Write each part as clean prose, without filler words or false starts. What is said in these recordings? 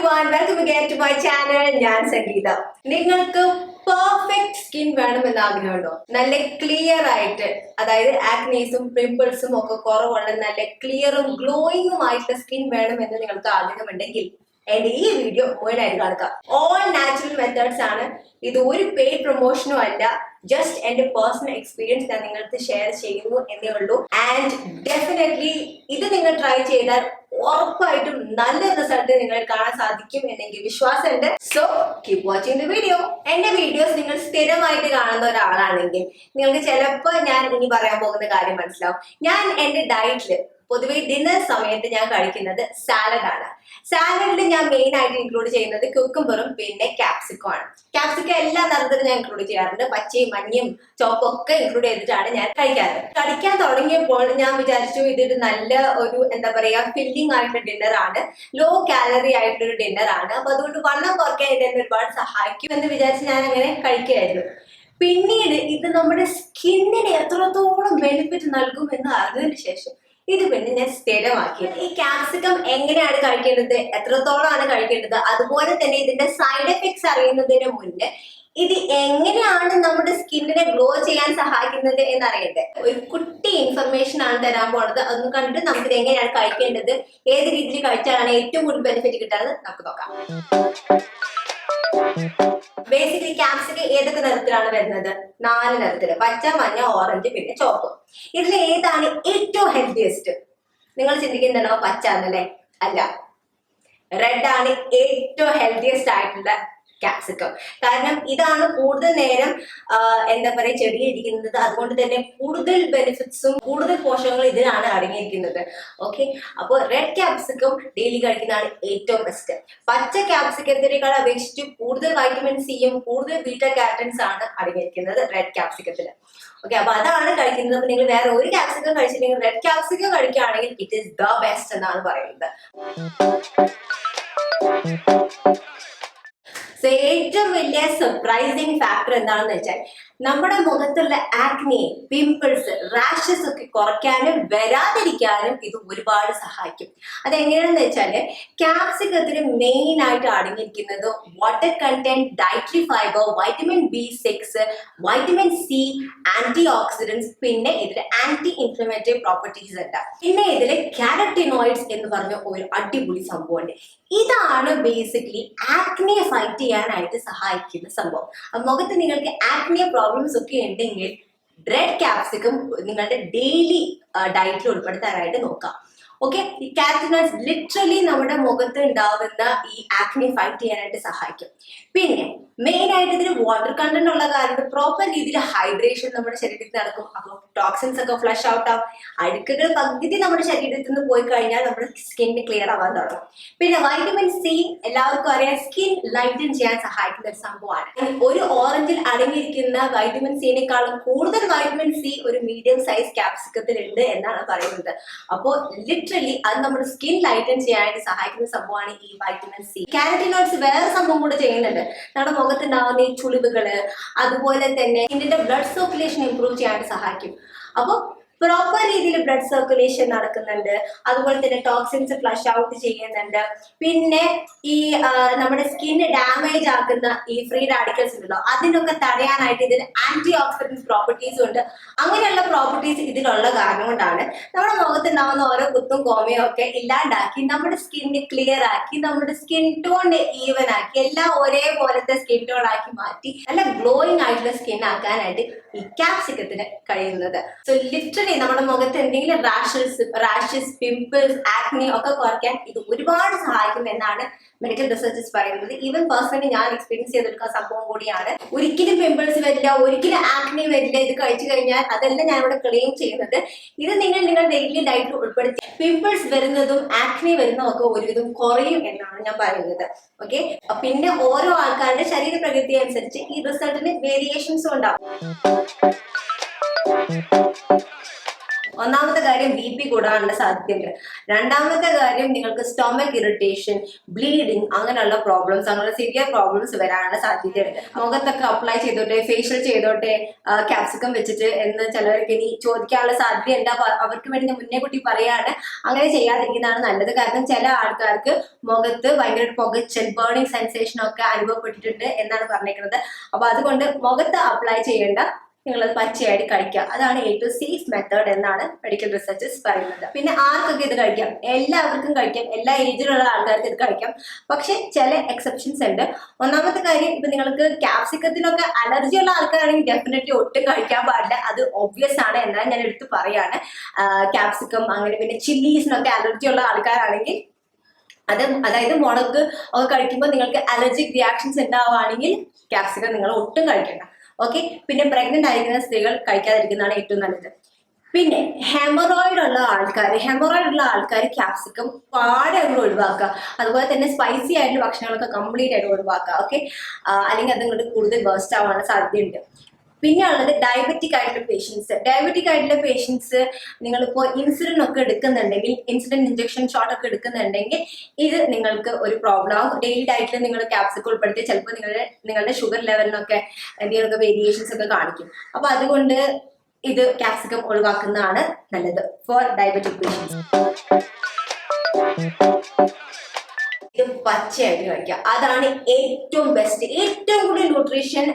everyone, welcome again to my channel. ഞാൻ സംഗീത. നിങ്ങൾക്ക് perfect skin വേണമെന്ന് ആഗ്രഹമുണ്ടോ? നല്ല ക്ലിയർ ആയിട്ട്, അതായത് ആക്നീസും പിമ്പിൾസും ഒക്കെ കുറവുള്ള നല്ല ക്ലിയറും ഗ്ലോയിങ്ങും ആയിട്ടുള്ള സ്കിൻ വേണമെന്ന് നിങ്ങൾക്ക് ആഗ്രഹമുണ്ടെങ്കിൽ എന്റെ ഈ വീഡിയോ മുഴുവനായിട്ട് കാണുക. ഓൾ നാച്ചുറൽ മെത്തേഡ്സ് ആണ്. ഇത് ഒരു പെയ്ഡ് പ്രൊമോഷനും അല്ല, ജസ്റ്റ് എന്റെ പേഴ്സണൽ എക്സ്പീരിയൻസ് ഞാൻ നിങ്ങൾക്ക് ഷെയർ ചെയ്യുന്നു എന്നേ ഉള്ളൂ. ആൻഡ് ഡെഫിനറ്റ്ലി ഇത് നിങ്ങൾ ട്രൈ ചെയ്താൽ ഉറപ്പായിട്ടും നല്ല റിസൾട്ട് നിങ്ങൾ കാണാൻ സാധിക്കും എന്നെങ്കിൽ വിശ്വാസമുണ്ട്. So keep watching the video. എന്റെ വീഡിയോസ് നിങ്ങൾ സ്ഥിരമായിട്ട് കാണുന്ന ഒരാളാണെങ്കിൽ നിങ്ങൾക്ക് ചിലപ്പോൾ ഞാൻ ഇനി പറയാൻ പോകുന്ന കാര്യം മനസ്സിലാവും. ഞാൻ എന്റെ ഡയറ്റില് പൊതുവെ ഡിന്നർ സമയത്ത് ഞാൻ കഴിക്കുന്നത് സാലഡ് ആണ്. സാലഡിൽ ഞാൻ മെയിൻ ആയിട്ട് ഇൻക്ലൂഡ് ചെയ്യുന്നത് കുക്കുംബറും പിന്നെ ക്യാപ്സിക്കം ആണ്. ക്യാപ്സിക്കം എല്ലാ നിറത്തിലും ഞാൻ ഇൻക്ലൂഡ് ചെയ്യാറുണ്ട്. പച്ചയും മഞ്ഞയും ചോപ്പും ഒക്കെ ഇൻക്ലൂഡ് ചെയ്തിട്ടാണ് ഞാൻ കഴിക്കാറ്. കഴിക്കാൻ തുടങ്ങിയപ്പോൾ ഞാൻ വിചാരിച്ചു ഇതൊരു നല്ല ഒരു എന്താ പറയാ ഫില്ലിംഗ് ആയിട്ടുള്ള ഡിന്നർ ആണ്, ലോ കാലറി ആയിട്ടുള്ള ഡിന്നർ ആണ്. അപ്പൊ അതുകൊണ്ട് വണ്ണം കുറയ്ക്കാൻ ഇത് എന്നെ ഒരുപാട് സഹായിക്കും എന്ന് വിചാരിച്ച് ഞാൻ അങ്ങനെ കഴിക്കുകയായിരുന്നു. പിന്നീട് ഇത് നമ്മുടെ സ്കിന്നിന് എത്രത്തോളം ബെനിഫിറ്റ് നൽകും എന്ന് അറിഞ്ഞതിന് ശേഷം ഇത് പിന്നെ ഞാൻ സ്ഥിരമാക്കിയത്. ഈ ക്യാപ്സിക്കം എങ്ങനെയാണ് കഴിക്കേണ്ടത്, എത്രത്തോളമാണ് കഴിക്കേണ്ടത്, അതുപോലെ തന്നെ ഇതിന്റെ സൈഡ് എഫക്ട്സ് അറിയുന്നതിന് മുന്നേ ഇത് എങ്ങനെയാണ് നമ്മുടെ സ്കിന്നിനെ ഗ്ലോ ചെയ്യാൻ സഹായിക്കുന്നത് എന്നറിയണ്ടേ. ഒരു കുട്ടി ഇൻഫർമേഷൻ ആണ് തരാൻ പോണത്. അതൊന്ന് കണ്ടിട്ട് നമുക്കിത് എങ്ങനെയാണ് കഴിക്കേണ്ടത്, ഏത് രീതിയിൽ കഴിച്ചാലാണ് ഏറ്റവും കൂടുതൽ ബെനിഫിറ്റ് കിട്ടാതെ നമുക്ക് നോക്കാം. ബേസിക്കലി ക്യാപ്സിക്കം ഏതൊക്കെ നിറത്തിലാണ് വരുന്നത്? 4 നിറത്തില്: പച്ച, മഞ്ഞ, ഓറഞ്ച്, പിന്നെ ചുവപ്പ്. ഇതിൽ ഏതാണ് ഏറ്റവും ഹെൽത്തിയസ്റ്റ്? നിങ്ങൾ ചിന്തിക്കുന്നുണ്ടോ പച്ച എന്നല്ലേ? അല്ല, റെഡ് ആണ് ഏറ്റവും ഹെൽത്തിയസ്റ്റ് ആയിട്ടുള്ള ക്യാപ്സിക്കം. കാരണം ഇതാണ് കൂടുതൽ നേരം എന്താ പറയുക ചെടിയിരിക്കുന്നത്. അതുകൊണ്ട് തന്നെ കൂടുതൽ ബെനിഫിറ്റ്സും കൂടുതൽ പോഷകങ്ങളും ഇതിലാണ് അടങ്ങിയിരിക്കുന്നത്. ഓക്കെ, അപ്പോൾ റെഡ് ക്യാപ്സിക്കം ഡെയിലി കഴിക്കുന്നതാണ് ഏറ്റവും ബെസ്റ്റ്. പച്ച ക്യാപ്സിക്കത്തിനേക്കാൾ അപേക്ഷിച്ച് കൂടുതൽ വൈറ്റമിൻ സിയും കൂടുതൽ ബീറ്റ കാരോട്ടിൻസ് ആണ് അടങ്ങിയിരിക്കുന്നത് റെഡ് ക്യാപ്സിക്കത്തിൽ. ഓക്കെ, അപ്പൊ അതാണ് കഴിക്കുന്നത്. അപ്പൊ നിങ്ങൾ വേറെ ഒരു ക്യാപ്സിക്കം കഴിച്ചില്ലെങ്കിൽ റെഡ് ക്യാപ്സിക്കം കഴിക്കുകയാണെങ്കിൽ ഇറ്റ് ഈസ് ദ ബെസ്റ്റ് എന്നാണ് പറയുന്നത്. സോ ഏറ്റവും വലിയ സർപ്രൈസിങ് ഫാക്ടർ എന്താണെന്ന് വെച്ചാൽ നമ്മുടെ മുഖത്തുള്ള ആക്നെ, പിമ്പിൾസ്, റാഷസ് ഒക്കെ കുറയ്ക്കാനും വരാതിരിക്കാനും ഇത് ഒരുപാട് സഹായിക്കും. അതെങ്ങനെയാണെന്ന് വെച്ചാല് ക്യാപ്സിക്കത്തിന് മെയിൻ ആയിട്ട് അടങ്ങിയിരിക്കുന്നത് water content, dietary fibre, vitamin B6, vitamin C, antioxidants, പിന്നെ ഇതിൽ ആന്റി ഇൻഫ്ലമേറ്ററി പ്രോപ്പർട്ടീസ് ഉണ്ട്. പിന്നെ ഇതിൽ കാരോട്ടിനോയിഡ്സ് എന്ന് പറഞ്ഞ ഒരു അടിപൊളി സംഭവമുണ്ട്. ഇതാണ് ബേസിക്കലി ആക്നെ ഫൈറ്റ് ചെയ്യാനായിട്ട് സഹായിക്കുന്ന സംഭവം. മുഖത്ത് നിങ്ങൾക്ക് ആക്നെ പ്രോബ്ലംസ് ഒക്കെ ഉണ്ടെങ്കിൽ റെഡ് ക്യാപ്സിക്കം നിങ്ങളുടെ ഡെയിലി ഡയറ്റിൽ ഉൾപ്പെടുത്താനായിട്ട് നോക്കാം. ഓക്കെ, ഈ കാരോട്ടിനോയിഡ്സ് ലിറ്ററലി നമ്മുടെ മുഖത്ത് ഉണ്ടാവുന്ന ഈ ആക്നെ ഫൈറ്റ് ചെയ്യാനായിട്ട് സഹായിക്കും. പിന്നെ മെയിൻ ആയിട്ട് ഇതിന് വാട്ടർ കണ്ടന്റ് ഉള്ള കാരണം പ്രോപ്പർ രീതിയിൽ ഹൈഡ്രേഷൻ നമ്മുടെ ശരീരത്തിൽ നടക്കും. അപ്പോൾ ടോക്സിൻസ് ഒക്കെ ഫ്ലഷ് ഔട്ട് ആവും. അഴുക്കുകൾ പകുതി നമ്മുടെ ശരീരത്തിൽ നിന്ന് പോയി കഴിഞ്ഞാൽ നമ്മുടെ സ്കിന്നിന് ക്ലിയർ ആവാൻ തുടങ്ങും. പിന്നെ വൈറ്റമിൻ സി എല്ലാവർക്കും അറിയാം, സ്കിൻ ലൈറ്റൻ ചെയ്യാൻ സഹായിക്കുന്ന ഒരു സംഭവമാണ്. ഒരു ഓറഞ്ചിൽ അടങ്ങിയിരിക്കുന്ന വൈറ്റമിൻ സിനേക്കാളും കൂടുതൽ വൈറ്റമിൻ സി ഒരു മീഡിയം സൈസ് ക്യാപ്സിക്കത്തിൽ ഉണ്ട് എന്നാണ് പറയുന്നത്. അപ്പോൾ ലിറ്ററലി അത് നമ്മുടെ സ്കിൻ ലൈറ്റൻ ചെയ്യാനായിട്ട് സഹായിക്കുന്ന സംഭവമാണ് ഈ വൈറ്റമിൻ സി. കാരോട്ടിനോയിഡ്സ് വേറെ സംഭവം കൂടെ ചെയ്യുന്നുണ്ട്. നമ്മുടെ മുഖത്തുണ്ടാവുന്ന ഈ ചുളിവുകള്, അതുപോലെ തന്നെ ഇതിന്റെ ബ്ലഡ് സർക്കുലേഷൻ ഇംപ്രൂവ് ചെയ്യാനായിട്ട് സഹായിക്കും. അപ്പോൾ പ്രോപ്പർ രീതിയിൽ ബ്ലഡ് സർക്കുലേഷൻ നടക്കുന്നുണ്ട്. അതുപോലെ തന്നെ ടോക്സിൻസ് ഫ്ലഷ് ഔട്ട് ചെയ്യുന്നുണ്ട്. പിന്നെ ഈ നമ്മുടെ സ്കിന്ന് ഡാമേജ് ആക്കുന്ന ഈ ഫ്രീ റാഡിക്കൽസ് ഉണ്ടല്ലോ, അതിനൊക്കെ തടയാനായിട്ട് ഇതിന് ആന്റി ഓക്സിഡൻസ് പ്രോപ്പർട്ടീസും ഉണ്ട്. അങ്ങനെയുള്ള പ്രോപ്പർട്ടീസ് ഇതിലുള്ള കാരണം കൊണ്ടാണ് നമ്മുടെ മുഖത്തുണ്ടാവുന്ന ഓരോ കുത്തും കോമയും ഒക്കെ ഇല്ലാണ്ടാക്കി നമ്മുടെ സ്കിന്ന് ക്ലിയർ ആക്കി നമ്മുടെ സ്കിൻ ടോൺ ഈവൻ ആക്കി എല്ലാം ഒരേപോലത്തെ സ്കിൻ ടോൺ ആക്കി മാറ്റി നല്ല ഗ്ലോയിങ് ആയിട്ടുള്ള സ്കിൻ ആക്കാനായിട്ട് ഈ ക്യാപ്സിക്കത്തിന് കഴിയുന്നത്. സോ ലിറ്ററലി നമ്മുടെ മുഖത്ത് എന്തെങ്കിലും റാഷസ്, പിമ്പിൾസ്, ആക്നെ ഒക്കെ കുറയ്ക്കാൻ ഇത് ഒരുപാട് സഹായിക്കും എന്നാണ് മെഡിക്കൽ റിസർച്ചസ് പറയുന്നത്. ഈവൻ പേഴ്സണലി ഞാൻ എക്സ്പീരിയൻസ് ചെയ്തെടുക്കുന്ന സംഭവം കൂടിയാണ്. ഒരിക്കലും പിമ്പിൾസ് വരില്ല, ഒരിക്കലും ആക്നെ വരില്ല ഇത് കഴിച്ചു കഴിഞ്ഞാൽ. അതല്ല ഞാൻ ഇവിടെ ക്ലെയിം ചെയ്യുന്നത്. ഇത് നിങ്ങൾ ഡെയിലി ഡയറ്റിൽ ഉൾപ്പെടുത്തി പിമ്പിൾസ് വരുന്നതും ആക്നെ വരുന്നതും ഒക്കെ ഒരുവിധം കുറയും എന്നാണ് ഞാൻ പറയുന്നത്. ഓക്കെ, പിന്നെ ഓരോ ആൾക്കാരുടെ ശരീര പ്രകൃതി അനുസരിച്ച് ഈ റിസൾട്ടിന് വേരിയേഷൻസും ഉണ്ടാവും. ഒന്നാമത്തെ കാര്യം ബി പി കൂടാനുള്ള സാധ്യതയുണ്ട്. രണ്ടാമത്തെ കാര്യം നിങ്ങൾക്ക് സ്റ്റൊമക് ഇറിറ്റേഷൻ, ബ്ലീഡിങ് അങ്ങനെയുള്ള പ്രോബ്ലംസ്, അങ്ങനെ സിവിയർ പ്രോബ്ലംസ് വരാനുള്ള സാധ്യതയുണ്ട്. മുഖത്തൊക്കെ അപ്ലൈ ചെയ്തോട്ടെ, ഫേഷ്യൽ ചെയ്തോട്ടെ ക്യാപ്സിക്കം വെച്ചിട്ട് എന്ന് ചിലവർക്ക് ഇനി ചോദിക്കാനുള്ള സാധ്യതയുണ്ട്. അപ്പൊ അവർക്ക് വേണ്ടി ഞാൻ മുന്നേ കൂട്ടി പറയാണ്, അങ്ങനെ ചെയ്യാതിരിക്കുന്നതാണ് നല്ലത്. കാരണം ചില ആൾക്കാർക്ക് മുഖത്ത് ഭയങ്കര പുകച്ചൽ, ബേണിംഗ് സെൻസേഷൻ ഒക്കെ അനുഭവപ്പെട്ടിട്ടുണ്ട് എന്നാണ് പറഞ്ഞേക്കുന്നത്. അപ്പൊ അതുകൊണ്ട് മുഖത്ത് അപ്ലൈ ചെയ്യേണ്ട, നിങ്ങളത് പച്ചയായിട്ട് കഴിക്കുക. അതാണ് ഏറ്റവും സേഫ് മെത്തേഡ് എന്നാണ് മെഡിക്കൽ റിസർച്ചേഴ്സ് പറയുന്നത്. പിന്നെ ആർക്കൊക്കെ ഇത് കഴിക്കാം? എല്ലാവർക്കും കഴിക്കാം, എല്ലാ ഏജിലുള്ള ആൾക്കാർക്ക് ഇത് കഴിക്കാം. പക്ഷെ ചില എക്സെപ്ഷൻസ് ഉണ്ട്. ഒന്നാമത്തെ കാര്യം, ഇപ്പൊ നിങ്ങൾക്ക് ക്യാപ്സിക്കത്തിനൊക്കെ അലർജി ഉള്ള ആൾക്കാരാണെങ്കിൽ ഡെഫിനറ്റ്ലി ഒട്ടും കഴിക്കാൻ പാടില്ല. അത് ഒബ്വിയസ് ആണ്, എന്നാൽ ഞാൻ എടുത്ത് പറയാണ്. ക്യാപ്സിക്കം അങ്ങനെ പിന്നെ ചില്ലീസിനൊക്കെ അലർജി ഉള്ള ആൾക്കാരാണെങ്കിൽ അതായത് മുളക് ഒക്കെ കഴിക്കുമ്പോൾ നിങ്ങൾക്ക് അലർജിക് റിയാക്ഷൻസ് ഉണ്ടാവുകയാണെങ്കിൽ ക്യാപ്സിക്കം നിങ്ങൾ ഒട്ടും കഴിക്കണ്ട. ഓക്കെ. പിന്നെ പ്രഗ്നന്റ് ആയിരിക്കുന്ന സ്ത്രീകൾ കഴിക്കാതിരിക്കുന്നതാണ് ഏറ്റവും നല്ലത്. പിന്നെ ഹെമറോയിഡ് ഉള്ള ആൾക്കാർ ക്യാപ്സിക്കം പാടെ അങ്ങ് ഒഴിവാക്കുക. അതുപോലെ തന്നെ സ്പൈസി ആയിട്ടുള്ള ഭക്ഷണങ്ങളൊക്കെ കംപ്ലീറ്റ് ആയിട്ട് ഒഴിവാക്കുക. ഓക്കെ. അല്ലെങ്കിൽ അത് ഇങ്ങോട്ട് കൂടുതൽ വേസ്റ്റ് ആവാനുള്ള സാധ്യതയുണ്ട്. പിന്നെ ഉള്ളത് ഡയബറ്റിക് ആയിട്ടുള്ള പേഷ്യൻസ് നിങ്ങളിപ്പോൾ ഇൻസുലിൻ ഒക്കെ എടുക്കുന്നുണ്ടെങ്കിൽ, ഇൻസുലിൻ ഇഞ്ചക്ഷൻ ഷോട്ട് ഒക്കെ എടുക്കുന്നുണ്ടെങ്കിൽ ഇത് നിങ്ങൾക്ക് ഒരു പ്രോബ്ലം ആകും. ഡെയിലി ഡയറ്റിൽ നിങ്ങൾ ക്യാപ്സിക്കം ഉൾപ്പെടുത്തി ചിലപ്പോൾ നിങ്ങളുടെ ഷുഗർ ലെവലിനൊക്കെ എന്തെങ്കിലുമൊക്കെ വേരിയേഷൻസ് ഒക്കെ കാണിക്കും. അപ്പൊ അതുകൊണ്ട് ഇത് ക്യാപ്സിക്കം ഒഴിവാക്കുന്നതാണ് നല്ലത് ഫോർ ഡയബറ്റിക് പേഷ്യൻസ്. ഇത് പച്ചയായിട്ട് കഴിക്കുക, അതാണ് ഏറ്റവും ബെസ്റ്റ്. ഏറ്റവും കൂടുതൽ ന്യൂട്രീഷൻ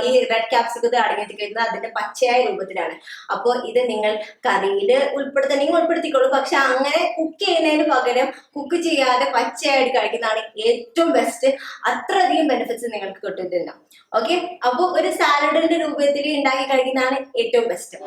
ഈ റെഡ് ക്യാപ്സിക്കത്തിൽ അടങ്ങിയിരിക്കുന്നത് അതിന്റെ പച്ചയായ രൂപത്തിലാണ്. അപ്പോൾ ഇത് നിങ്ങൾ കറിയിൽ ഉൾപ്പെടുത്തണമെങ്കിൽ ഉൾപ്പെടുത്തിക്കോളൂ. പക്ഷെ അങ്ങനെ കുക്ക് ചെയ്യുന്നതിന് പകരം കുക്ക് ചെയ്യാതെ പച്ചയായിട്ട് കഴിക്കുന്നതാണ് ഏറ്റവും ബെസ്റ്റ്. അത്രയധികം ബെനിഫിറ്റ്സ് നിങ്ങൾക്ക് കിട്ടുന്നുണ്ട്. ഓക്കെ. അപ്പോൾ ഒരു സാലഡിന്റെ രൂപത്തിൽ ഉണ്ടാക്കി കഴിക്കുന്നതാണ് ഏറ്റവും ബെസ്റ്റ്.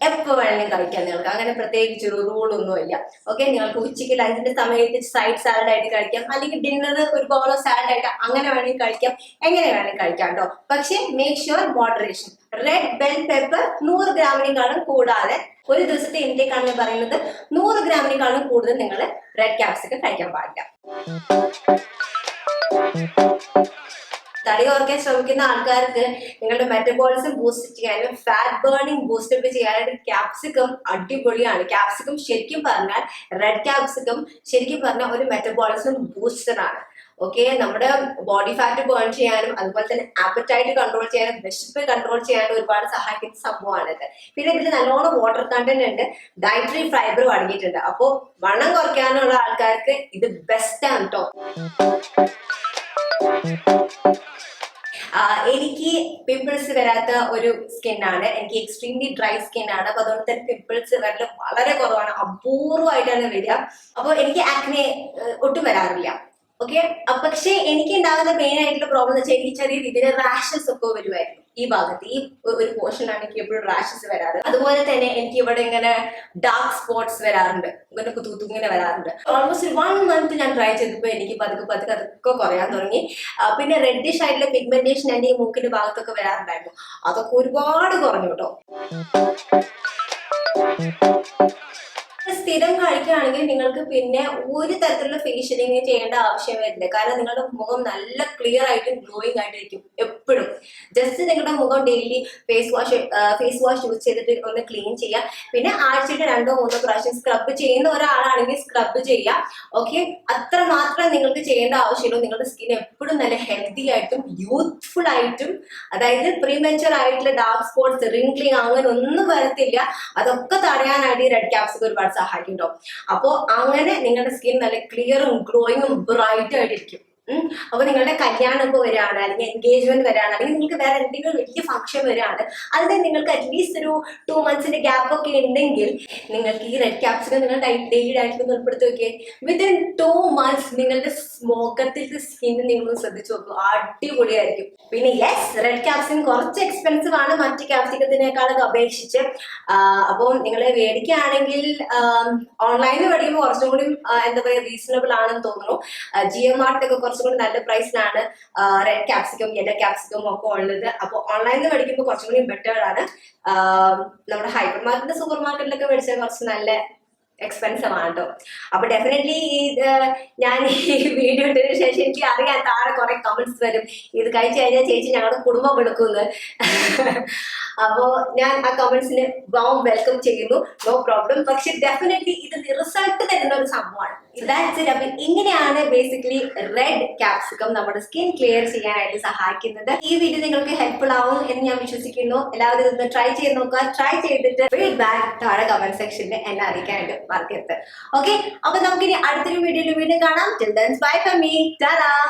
എപ്പോൾ വേണമെങ്കിലും കഴിക്കാം നിങ്ങൾക്ക്, അങ്ങനെ പ്രത്യേകിച്ച് ഒരു റൂളൊന്നുമില്ല. ഓക്കെ. നിങ്ങൾക്ക് ഉച്ചയ്ക്ക് ലഞ്ചിന്റെ സമയത്ത് സൈഡ് സാലഡ് ആയിട്ട് കഴിക്കാം, അല്ലെങ്കിൽ ഡിന്നർ ഒരു ബൗൾ ഓഫ് സാലഡ് ആയിട്ട് അങ്ങനെ വേണമെങ്കിൽ കഴിക്കാം, എങ്ങനെ വേണമെങ്കിൽ കഴിക്കാം കേട്ടോ. പക്ഷെ make sure moderation. Red bell pepper 100 ഗ്രാമിനേക്കാളും കൂടാതെ, ഒരു ദിവസത്തെ ഇൻടേക്ക് ആണ് ഞാൻ പറയുന്നത്, 100 ഗ്രാമിനേക്കാളും കൂടുതൽ നിങ്ങൾ റെഡ് ക്യാപ്സിക്കം കഴിക്കാൻ പാടില്ല. തടി കുറയ്ക്കാൻ ശ്രമിക്കുന്ന ആൾക്കാർക്ക് നിങ്ങളുടെ മെറ്റബോളിസം ബൂസ്റ്റ് ചെയ്യാനും ഫാറ്റ് ബേണിംഗ് ബൂസ്റ്റപ്പ് ചെയ്യാനായിട്ട് ക്യാപ്സിക്കം അടിപൊളിയാണ്. ക്യാപ്സിക്കം ശരിക്കും പറഞ്ഞാൽ, റെഡ് ക്യാപ്സിക്കം ശരിക്കും പറഞ്ഞാൽ ഒരു മെറ്റബോളിസം ബൂസ്റ്റർ ആണ്. ഓക്കെ. നമ്മുടെ ബോഡി ഫാറ്റ് ബേൺ ചെയ്യാനും അതുപോലെ തന്നെ ആപ്പറ്റൈറ്റ് കൺട്രോൾ ചെയ്യാനും വിശപ്പ് കൺട്രോൾ ചെയ്യാനും ഒരുപാട് സഹായിക്കുന്ന സംഭവമാണിത്. പിന്നെ ഇതിൽ നല്ലോണം വാട്ടർ കണ്ടന്റ് ഉണ്ട്, ഡയറ്ററി ഫൈബറും അടങ്ങിയിട്ടുണ്ട്. അപ്പോൾ വണ്ണം കുറയ്ക്കാനുള്ള ആൾക്കാർക്ക് ഇത് ബെസ്റ്റ് ആണ് കേട്ടോ. എനിക്ക് പിമ്പിൾസ് വരാത്ത ഒരു സ്കിന്നാണ്, എനിക്ക് എക്സ്ട്രീംലി ഡ്രൈ സ്കിൻ ആണ്. അപ്പൊ അതുകൊണ്ട് തന്നെ പിമ്പിൾസ് വരല് വളരെ കുറവാണ്, അപൂർവമായിട്ടാണ് വരിക. അപ്പോൾ എനിക്ക് ആക്നെ ഒട്ടും വരാറില്ല. ഓക്കെ. പക്ഷെ എനിക്ക് ഉണ്ടാകുന്ന മെയിൻ ആയിട്ടുള്ള പ്രോബ്ലം എന്ന് വെച്ചാൽ, എനിക്ക് ചെറിയ രീതിയിൽ റാഷസ് ഒക്കെ വരുമായിരുന്നു ഈ ഭാഗത്ത്. ഈ ഒരു പോർഷനാണ് എനിക്ക് എപ്പോഴും റാഷസ് വരാറ്. അതുപോലെ തന്നെ എനിക്ക് ഇവിടെ ഇങ്ങനെ ഡാർക്ക് സ്പോട്ട്സ് വരാറുണ്ട്, ഇങ്ങനെ കുത്തുകുത്തുങ്ങനെ വരാറുണ്ട്. ഓൾമോസ്റ്റ് 1 month ഞാൻ ട്രൈ ചെയ്തപ്പോൾ എനിക്ക് പതുക്കെ അതൊക്കെ കുറയാൻ തുടങ്ങി. പിന്നെ റെഡിഷ് ആയിട്ടുള്ള പിഗ്മെന്റേഷൻ എൻ്റെ ഈ മൂക്കിന്റെ ഭാഗത്തൊക്കെ വരാറുണ്ടായിരുന്നു, അതൊക്കെ ഒരുപാട് കുറഞ്ഞു കേട്ടോ. സ്ഥിരം കഴിക്കുകയാണെങ്കിൽ നിങ്ങൾക്ക് പിന്നെ ഒരു തരത്തിലുള്ള ഫേഷ്യലിംഗ് ചെയ്യേണ്ട ആവശ്യം വരില്ല. കാരണം നിങ്ങളുടെ മുഖം നല്ല ക്ലിയർ ആയിട്ടും ഗ്ലോയിങ് ആയിട്ടിരിക്കും എപ്പോഴും. ജസ്റ്റ് നിങ്ങളുടെ മുഖം ഡെയിലി ഫേസ് വാഷ് യൂസ് ചെയ്തിട്ട് ഒന്ന് ക്ലീൻ ചെയ്യുക. പിന്നെ ആഴ്ചയിൽ 2-3 പ്രാവശ്യം സ്ക്രബ് ചെയ്യുന്ന ഒരാളാണെങ്കിൽ സ്ക്രബ് ചെയ്യുക. ഓക്കെ. അത്ര മാത്രം നിങ്ങൾക്ക് ചെയ്യേണ്ട ആവശ്യമുള്ളൂ. നിങ്ങളുടെ സ്കിൻ എപ്പോഴും നല്ല ഹെൽത്തി ആയിട്ടും യൂത്ത്ഫുൾ ആയിട്ടും, അതായത് പ്രീമെച്വർ ആയിട്ടുള്ള ഡാർക്ക് സ്പോട്ട്സ്, റിംഗ്ലിംഗ് അങ്ങനെ ഒന്നും വരത്തില്ല. അതൊക്കെ തടയാനായിട്ട് റെഡ് ക്യാപ്സിക്കം ഒരുപാട് സഹായിക്കും കേട്ടോ. അപ്പോ അങ്ങനെ നിങ്ങളുടെ സ്കിൻ നല്ല ക്ലിയറും ഗ്ലോയിങ്ങും ബ്രൈറ്റ് ആയിട്ടിരിക്കും. അപ്പൊ നിങ്ങളുടെ കല്യാണം ഇപ്പോൾ വരികയാണ്, അല്ലെങ്കിൽ എൻഗേജ്മെന്റ് വരികയാണ്, അല്ലെങ്കിൽ നിങ്ങൾക്ക് വേറെ എന്തെങ്കിലും വലിയ ഫംഗ്ഷൻ വരികയാണ്, അതിന് നിങ്ങൾക്ക് അറ്റ്ലീസ്റ്റ് ഒരു 2 months ഗ്യാപ്പ് ഒക്കെ ഉണ്ടെങ്കിൽ നിങ്ങൾക്ക് ഈ റെഡ് ക്യാപ്സിക്കം നിങ്ങൾ ഡെയിലി ഡയറ്റിൽ ഉൾപ്പെടുത്തി നോക്കിയേ. വിത്തിൻ 2 months നിങ്ങളുടെ മുഖത്തിലത്തെ സ്കിൻ നിങ്ങൾ ശ്രദ്ധിച്ചു നോക്കും, അടിപൊളിയായിരിക്കും. പിന്നെ യെസ്, റെഡ് ക്യാപ്സിക്കം കുറച്ച് എക്സ്പെൻസീവ് ആണ് മറ്റ് ക്യാപ്സിക്കത്തിനേക്കാളൊക്കെ അപേക്ഷിച്ച്. അപ്പോൾ നിങ്ങൾ മേടിക്കുകയാണെങ്കിൽ ഓൺലൈനിൽ മേടിക്കുമ്പോൾ കുറച്ചും കൂടി എന്താ പറയുക റീസണബിൾ ആണെന്ന് തോന്നുന്നു. GMart ഒക്കെ കുറച്ചും കൂടി നല്ല പ്രൈസിലാണ് റെഡ് ക്യാപ്സിക്കം, യെല്ലോ ക്യാപ്സിക്കം ഒക്കെ ഉള്ളത്. അപ്പോൾ ഓൺലൈനിൽ മേടിക്കുമ്പോൾ കുറച്ചും കൂടി ബെറ്റർ ആണ്. നമ്മുടെ ഹൈപ്പർ മാർക്കറ്റ്, സൂപ്പർ മാർക്കറ്റിലൊക്കെ മേടിച്ചാൽ കുറച്ച് നല്ല എക്സ്പെൻസീവ് ആണ് കേട്ടോ. അപ്പൊ ഡെഫിനറ്റ്ലി ഞാൻ ഈ വീഡിയോ ഇട്ടതിന് ശേഷം എനിക്ക് അറിയാം താഴെ കുറെ കമന്റ്സ് വരും, ഇത് കഴിച്ചു കഴിഞ്ഞാൽ ചേച്ചി ഞങ്ങളുടെ കുടുംബം വിളിക്കുന്നു. അപ്പോ ഞാൻ ആ കമന്റ്സിന് വെൽക്കം ചെയ്യുന്നു, നോ പ്രോബ്ലം. പക്ഷെ ഡെഫിനറ്റ്ലി ഇത് റിസൾട്ട് തരുന്ന ഒരു സംഭവമാണ്. അപ്പൊ ഇങ്ങനെയാണ് ബേസിക്കലി റെഡ് ക്യാപ്സിക്കം നമ്മുടെ സ്കിൻ ക്ലിയർ ചെയ്യാനായിട്ട് സഹായിക്കുന്നത്. ഈ വീഡിയോ നിങ്ങൾക്ക് ഹെൽപ്ഫുൾ ആവും എന്ന് ഞാൻ വിശ്വസിക്കുന്നു. എല്ലാവരും ഇതൊന്ന് ട്രൈ ചെയ്ത് നോക്കുക. ട്രൈ ചെയ്തിട്ട് ഫീഡ്ബാക്ക് താഴെ കമന്റ് സെക്ഷനിൽ എന്നെ അറിയിക്കാനായിട്ട് മറക്കരുത്. ഓക്കെ, അപ്പൊ നമുക്കിനി അടുത്തൊരു വീഡിയോയിൽ വീണ്ടും കാണാം. Till then, bye from me. Ta-da!